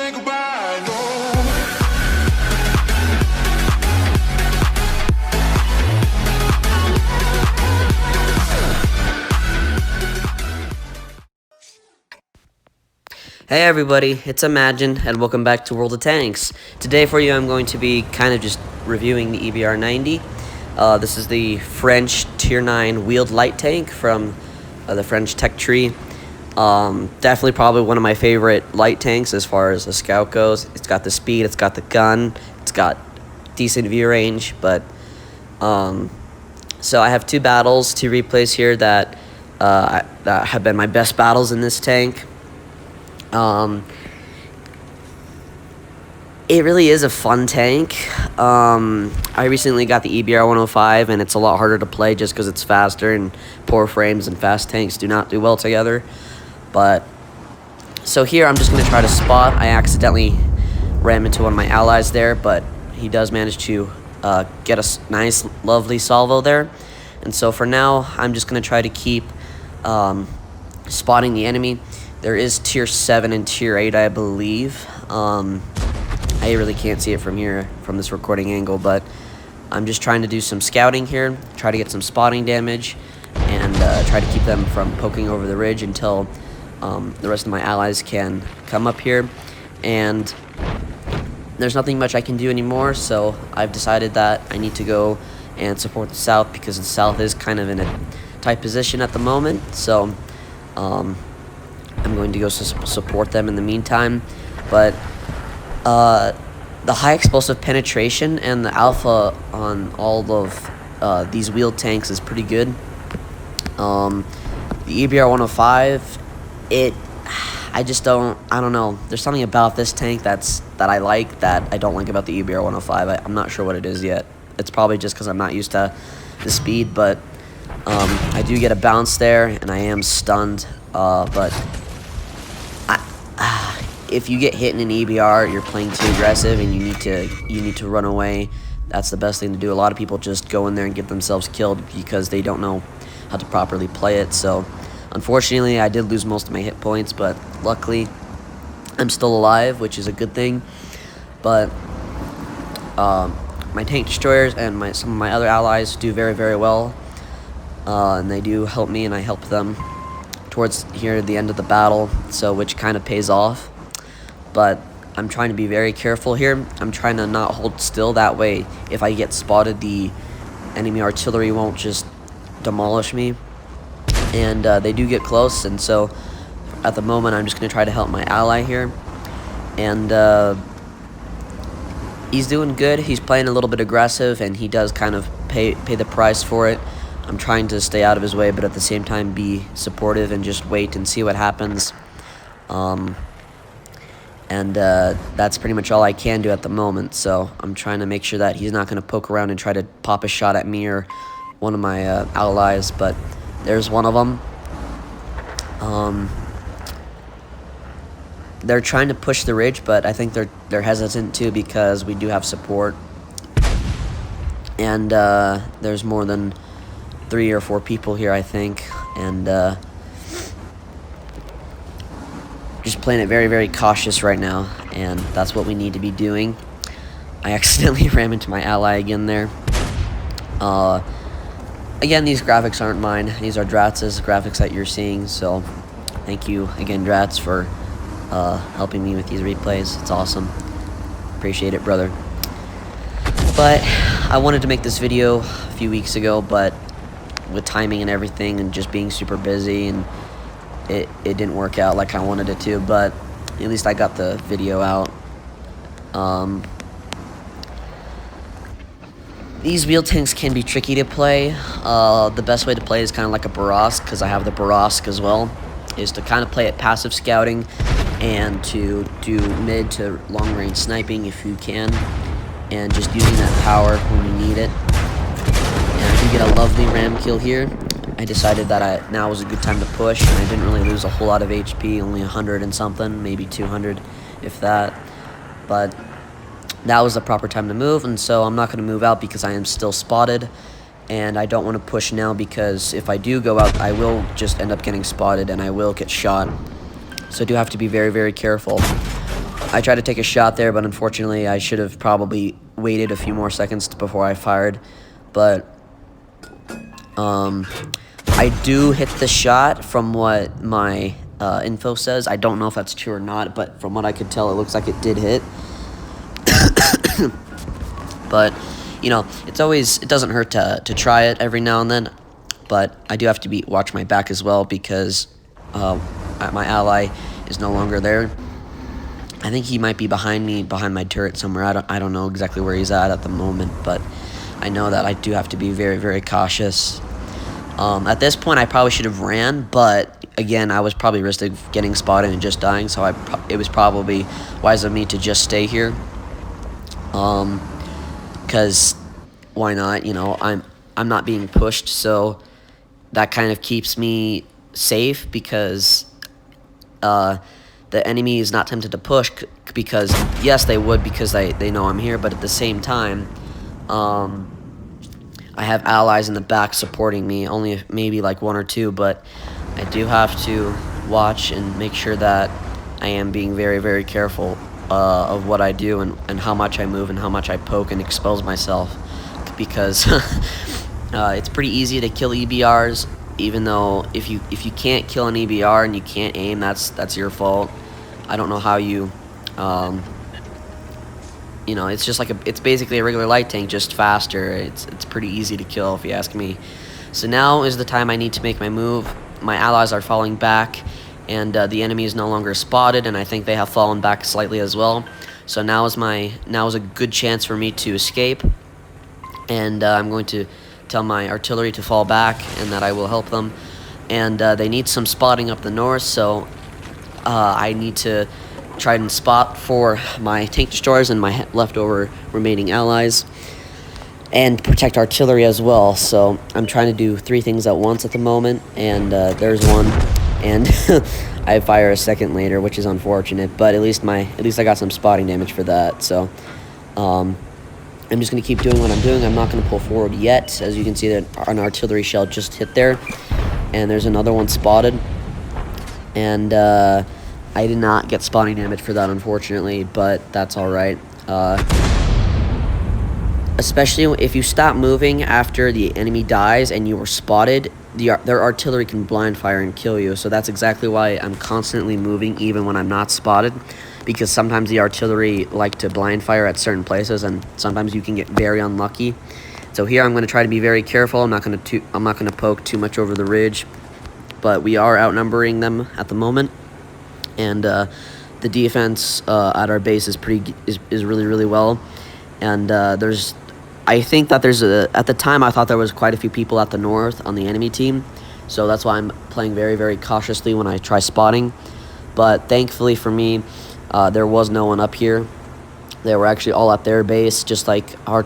say goodbye, no. Hey everybody, it's Imagine, and welcome back to World of Tanks. Today for you I'm going to be kind of just reviewing the EBR 90. This is the French Tier 9 wheeled light tank from the French tech tree. Definitely probably one of my favorite light tanks as far as the scout goes. It's got the speed, it's got the gun, it's got decent view range, but so I have two replays here that have been my best battles in this tank. It really is a fun tank. I recently got the EBR 105, and it's a lot harder to play just because it's faster, and poor frames and fast tanks do not do well together. But, so here I'm just going to try to spot. I accidentally ran into one of my allies there, but he does manage to get a nice, lovely salvo there. And so for now, I'm just going to try to keep spotting the enemy. There is Tier 7 and Tier 8, I believe. I really can't see it from here, from this recording angle, but I'm just trying to do some scouting here, try to get some spotting damage, and try to keep them from poking over the ridge until the rest of my allies can come up here. And there's nothing much I can do anymore, so I've decided that I need to go and support the South, because the South is kind of in a tight position at the moment. So I'm going to go support them in the meantime. But the high explosive penetration and the alpha on all of these wheeled tanks is pretty good. The EBR 105, I don't know. There's something about this tank that I like that I don't like about the EBR 105. I'm not sure what it is yet. It's probably just because I'm not used to the speed, but I do get a bounce there, and I am stunned. But if you get hit in an EBR, you're playing too aggressive, and you need to run away. That's the best thing to do. A lot of people just go in there and get themselves killed because they don't know how to properly play it. So unfortunately, I did lose most of my hit points, but luckily I'm still alive, which is a good thing. But my tank destroyers and some of my other allies do very, very well, and they do help me, and I help them towards here at the end of the battle, so which kind of pays off. But I'm trying to be very careful here. I'm trying to not hold still. That way, if I get spotted, the enemy artillery won't just demolish me. And they do get close, and so at the moment, I'm just going to try to help my ally here. And he's doing good. He's playing a little bit aggressive, and he does kind of pay the price for it. I'm trying to stay out of his way, but at the same time be supportive and just wait and see what happens. That's pretty much all I can do at the moment. So I'm trying to make sure that he's not going to poke around and try to pop a shot at me or one of my allies. But there's one of them. They're trying to push the ridge, but I think they're hesitant too, because we do have support. And there's more than 3 or 4 people here, I think, and just playing it very, very cautious right now, and that's what we need to be doing. I accidentally ran into my ally again there. Again, these graphics aren't mine. These are Dratz's graphics that you're seeing, so thank you again, Dratz, for helping me with these replays. It's awesome. Appreciate it, brother. But I wanted to make this video a few weeks ago, but with timing and everything and just being super busy, and it didn't work out like I wanted it to, but at least I got the video out. These wheel tanks can be tricky to play. The best way to play is kind of like a Barask, because I have the Barask as well, is to kind of play it passive scouting and to do mid to long range sniping if you can, and just using that power when you need it. And I do get a lovely ram kill here. I decided that now was a good time to push, and I didn't really lose a whole lot of HP, only 100 and something, maybe 200, if that. But that was the proper time to move, and so I'm not going to move out because I am still spotted, and I don't want to push now, because if I do go out, I will just end up getting spotted, and I will get shot. So I do have to be very, very careful. I tried to take a shot there, but unfortunately I should have probably waited a few more seconds before I fired. But I do hit the shot from what my info says. I don't know if that's true or not, but from what I could tell, it looks like it did hit. But, you know, it doesn't hurt to try it every now and then. But I do have to watch my back as well, because my ally is no longer there. I think he might be behind me, behind my turret somewhere. I don't know exactly where he's at the moment, but I know that I do have to be very, very cautious. At this point, I probably should have ran, but again, I was probably risking getting spotted and just dying, so it was probably wise of me to just stay here. Because why not? You know, I'm not being pushed, so that kind of keeps me safe, because the enemy is not tempted to push, because yes, they would, because they know I'm here, but at the same time, I have allies in the back supporting me, only maybe like one or two, but I do have to watch and make sure that I am being very, very careful of what I do, and how much I move and how much I poke and expose myself, because it's pretty easy to kill EBRs, even though if you can't kill an EBR and you can't aim, that's your fault. I don't know how you you know, it's just like it's basically a regular light tank, just faster. It's pretty easy to kill, if you ask me. So now is the time I need to make my move. My allies are falling back, and the enemy is no longer spotted, and I think they have fallen back slightly as well. So now is a good chance for me to escape, and I'm going to tell my artillery to fall back and that I will help them. And they need some spotting up the north, so I need to try and spot for my tank destroyers and my leftover remaining allies, and protect artillery as well. So I'm trying to do 3 things at once at the moment, and there's one, and I fire a second later, which is unfortunate, but at least I got some spotting damage for that. So I'm just going to keep doing what I'm doing. I'm not going to pull forward yet. As you can see, that an artillery shell just hit there, and there's another one spotted, and I did not get spotting damage for that, unfortunately, but that's alright. Especially if you stop moving after the enemy dies and you were spotted, their artillery can blind fire and kill you. So that's exactly why I'm constantly moving even when I'm not spotted, because sometimes the artillery like to blind fire at certain places, and sometimes you can get very unlucky. So here I'm going to try to be very careful. I'm not going to poke too much over the ridge, but we are outnumbering them at the moment. And the defense at our base is really, really well. And I think that at the time I thought there was quite a few people at the north on the enemy team, so that's why I'm playing very, very cautiously when I try spotting. But thankfully for me, there was no one up here. They were actually all at their base, just like our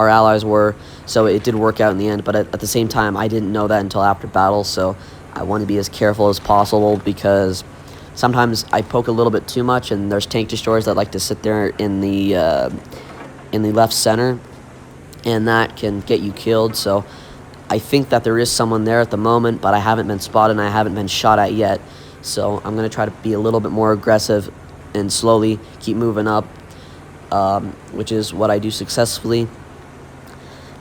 allies were. So it did work out in the end. But at the same time, I didn't know that until after battle. So I want to be as careful as possible, because sometimes I poke a little bit too much, and there's tank destroyers that like to sit there in the left center, and that can get you killed. So I think that there is someone there at the moment, but I haven't been spotted and I haven't been shot at yet. So I'm going to try to be a little bit more aggressive and slowly keep moving up, which is what I do successfully.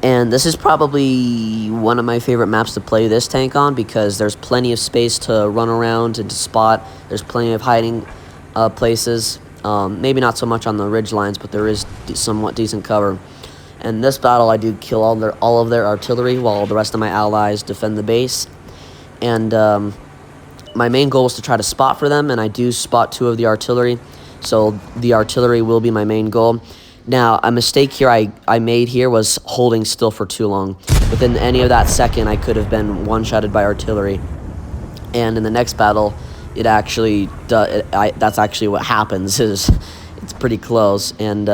And this is probably one of my favorite maps to play this tank on, because there's plenty of space to run around and to spot. There's plenty of hiding places. Maybe not so much on the ridge lines, but there is somewhat decent cover. And this battle, I do kill all of their artillery, while the rest of my allies defend the base. And my main goal is to try to spot for them, and I do spot 2 of the artillery. So the artillery will be my main goal. Now, a mistake here I made here was holding still for too long. Within any of that second, I could have been one-shotted by artillery. And in the next battle, it actually that's actually what happens. It's pretty close. And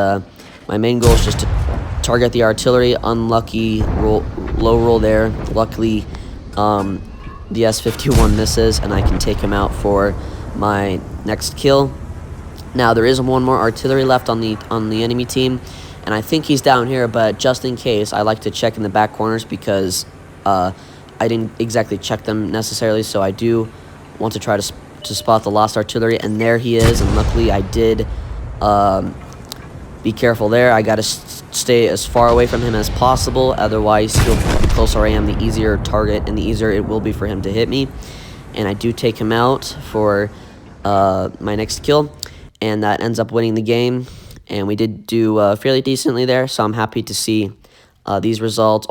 my main goal is just to target the artillery. Unlucky low roll there. Luckily, the S-51 misses, and I can take him out for my next kill. Now, there is one more artillery left on the enemy team, and I think he's down here, but just in case, I like to check in the back corners, because I didn't exactly check them necessarily, so I do want to try to spot the lost artillery, and there he is, and luckily I did Be careful there. I gotta stay as far away from him as possible. Otherwise, the closer I am, the easier target and the easier it will be for him to hit me. And I do take him out for my next kill, and that ends up winning the game. And we did do fairly decently there, so I'm happy to see these results.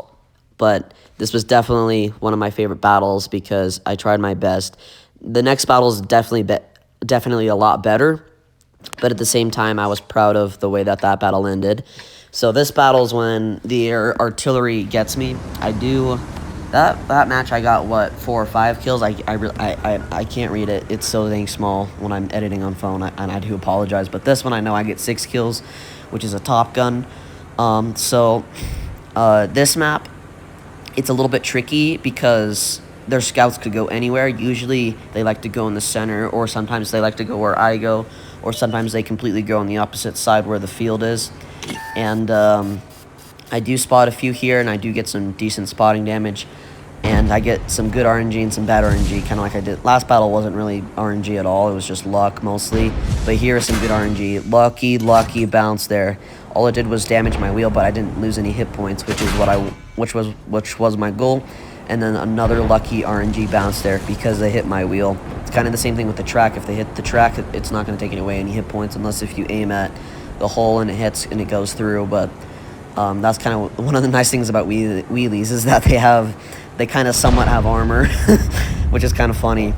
But this was definitely one of my favorite battles because I tried my best. The next battle is definitely a lot better, but at the same time, I was proud of the way that battle ended. So this battle is when the artillery gets me. I do that match. I got what, 4 or 5 kills. I can't read it. It's so dang small when I'm editing on phone, and I do apologize. But this one, I know I get 6 kills, which is a top gun. This map, it's a little bit tricky because their scouts could go anywhere. Usually they like to go in the center, or sometimes they like to go where I go, or sometimes they completely go on the opposite side where the field is. And I do spot a few here, and I do get some decent spotting damage, and I get some good RNG and some bad RNG, kind of like I did. Last battle wasn't really RNG at all. It was just luck mostly, but here is some good RNG. Lucky bounce there. All it did was damage my wheel, but I didn't lose any hit points, which is which was my goal. And then another lucky RNG bounce there because they hit my wheel. It's kind of the same thing with the track. If they hit the track, it's not going to take away any hit points unless if you aim at the hole and it hits and it goes through. But that's kind of one of the nice things about wheelies is that they kind of somewhat have armor, which is kind of funny.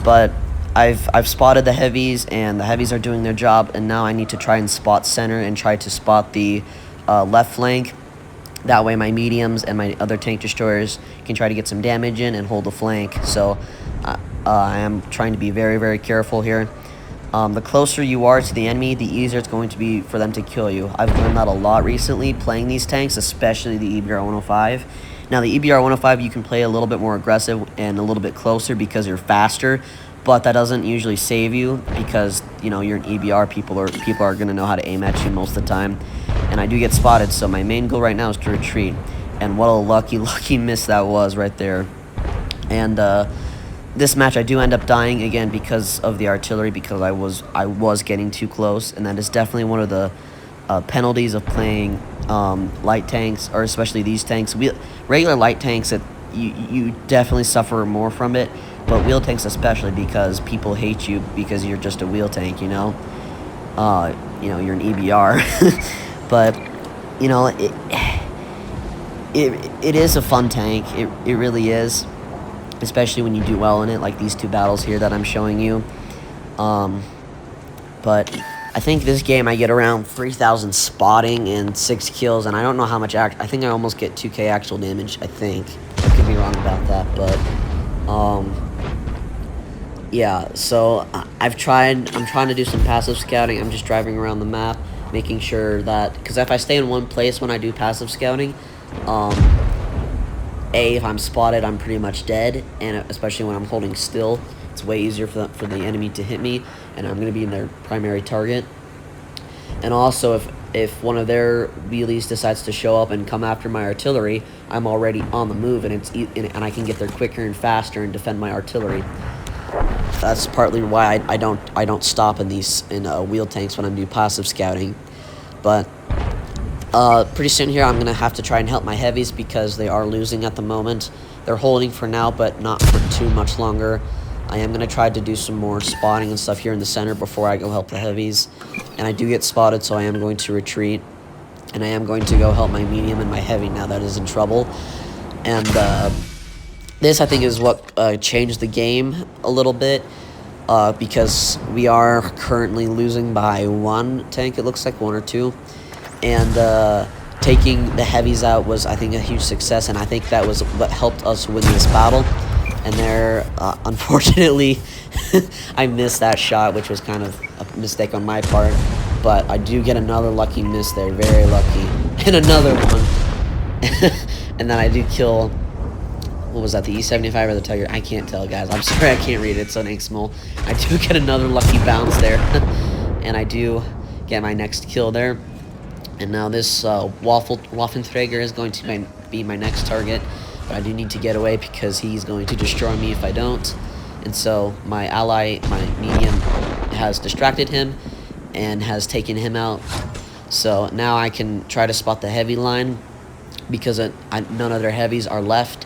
But I've spotted the heavies, and the heavies are doing their job, and now I need to try and spot center and try to spot the left flank. That way my mediums and my other tank destroyers can try to get some damage in and hold the flank. So I am trying to be very, very careful here. The closer you are to the enemy, the easier it's going to be for them to kill you. I've learned that a lot recently playing these tanks, especially the EBR 105. Now the EBR 105, you can play a little bit more aggressive and a little bit closer because you're faster, but that doesn't usually save you because, you know, you're an EBR. People are going to know how to aim at you most of the time. And I do get spotted, so my main goal right now is to retreat. And what a lucky miss that was right there. And this match I do end up dying again because of the artillery, because I was getting too close, and that is definitely one of the penalties of playing light tanks, or especially these tanks. Regular light tanks, you definitely suffer more from it, but wheel tanks especially, because people hate you because you're just a wheel tank, you know. You're an EBR. But, you know, it is a fun tank. It really is, especially when you do well in it, like these 2 battles here that I'm showing you. But I think this game I get around 3,000 spotting and 6 kills, and I don't know how much I think I almost get 2k actual damage, I think. I could be wrong about that, but yeah, so I'm trying to do some passive scouting. I'm just driving around the map, making sure that, because if I stay in one place when I do passive scouting, if I'm spotted, I'm pretty much dead, and especially when I'm holding still, it's way easier for the enemy to hit me, and I'm going to be in their primary target. And also, if one of their wheelies decides to show up and come after my artillery, I'm already on the move, and I can get there quicker and faster and defend my artillery. That's partly why I don't stop in wheel tanks when I'm doing passive scouting. But pretty soon here I'm gonna have to try and help my heavies because they are losing at the moment. They're holding for now, but not for too much longer. I am gonna try to do some more spotting and stuff here in the center before I go help the heavies. And I do get spotted, so I am going to retreat, and I am going to go help my medium and my heavy now that is in trouble. And this, I think, is what changed the game a little bit, because we are currently losing by 1 tank, it looks like 1 or 2, and taking the heavies out was, I think, a huge success, and I think that was what helped us win this battle. And there, unfortunately, I missed that shot, which was kind of a mistake on my part, but I do get another lucky miss there, very lucky, and another one, and then I do kill. What was that, the E75 or the Tiger? I can't tell, guys. I'm sorry, I can't read it. It's so dang small. I do get another lucky bounce there. And I do get my next kill there. And now this Waffenträger is going to be my next target. But I do need to get away because he's going to destroy me if I don't. And so my ally, my medium, has distracted him. and has taken him out. So now I can try to spot the heavy line because none of their heavies are left.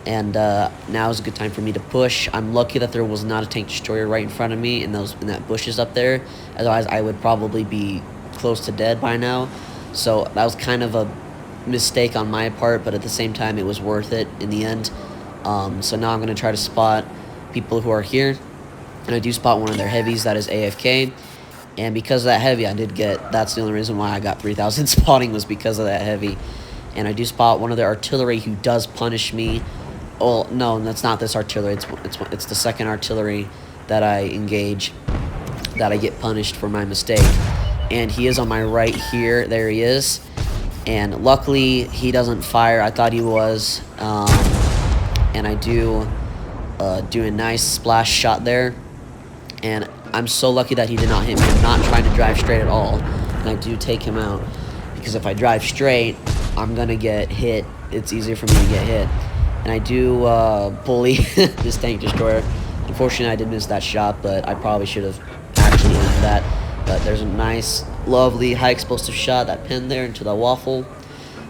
And now is a good time for me to push. I'm lucky that there was not a tank destroyer right in front of me in that bushes up there. Otherwise, I would probably be close to dead by now. So that was kind of a mistake on my part, but at the same time, it was worth it in the end. So now I'm going to try to spot people who are here. And I do spot one of their heavies that is AFK. And because of that heavy, that's the only reason why I got 3,000 spotting was because of that heavy. And I do spot one of their artillery who does punish me. Oh, no, that's not this artillery. It's the second artillery that I engage that I get punished for my mistake. And he is on my right here. There he is. And luckily, he doesn't fire. I thought he was. And I do a nice splash shot there. And I'm so lucky that he did not hit me. I'm not trying to drive straight at all. And I do take him out. Because if I drive straight, I'm going to get hit. It's easier for me to get hit. And I do bully this tank destroyer. Unfortunately, I did miss that shot, but I probably should have actually aimed that. But there's a nice, lovely, high explosive shot that pinned there into the waffle.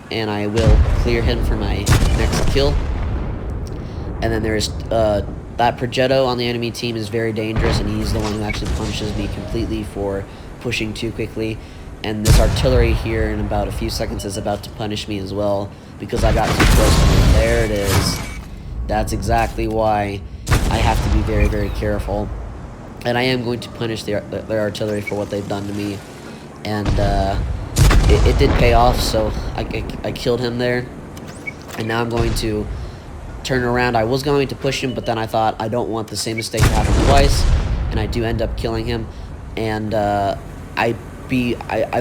And I will clear him for my next kill. And then there's that Progetto on the enemy team is very dangerous, and he's the one who actually punishes me completely for pushing too quickly. And this artillery here in about a few seconds is about to punish me as well because I got too close to him. There it is. That's exactly why I have to be very, very careful. And I am going to punish their artillery for what they've done to me. And it did pay off, so I killed him there. And now I'm going to turn around. I was going to push him, but then I thought I don't want the same mistake to happen twice. And I do end up killing him. And I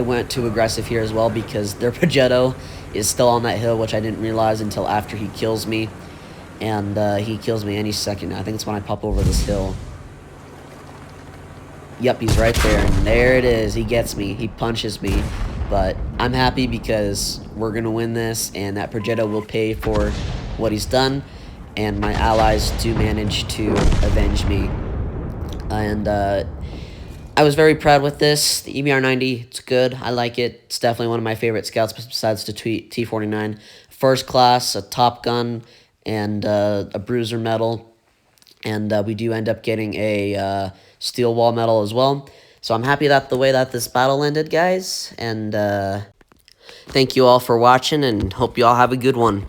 went too aggressive here as well because their Progetto is still on that hill, which I didn't realize until after he kills me. And he kills me any second now. I think it's when I pop over this hill. Yep, he's right there. And there it is. He gets me. He punches me. But I'm happy because we're going to win this, and that Progetto will pay for what he's done. And my allies do manage to avenge me. And I was very proud with this. The EBR-90, it's good. I like it. It's definitely one of my favorite scouts besides the T-49. First class, a Top Gun, and a Bruiser medal. And we do end up getting a Steel Wall medal as well. So I'm happy that the way that this battle ended, guys. And thank you all for watching, and hope you all have a good one.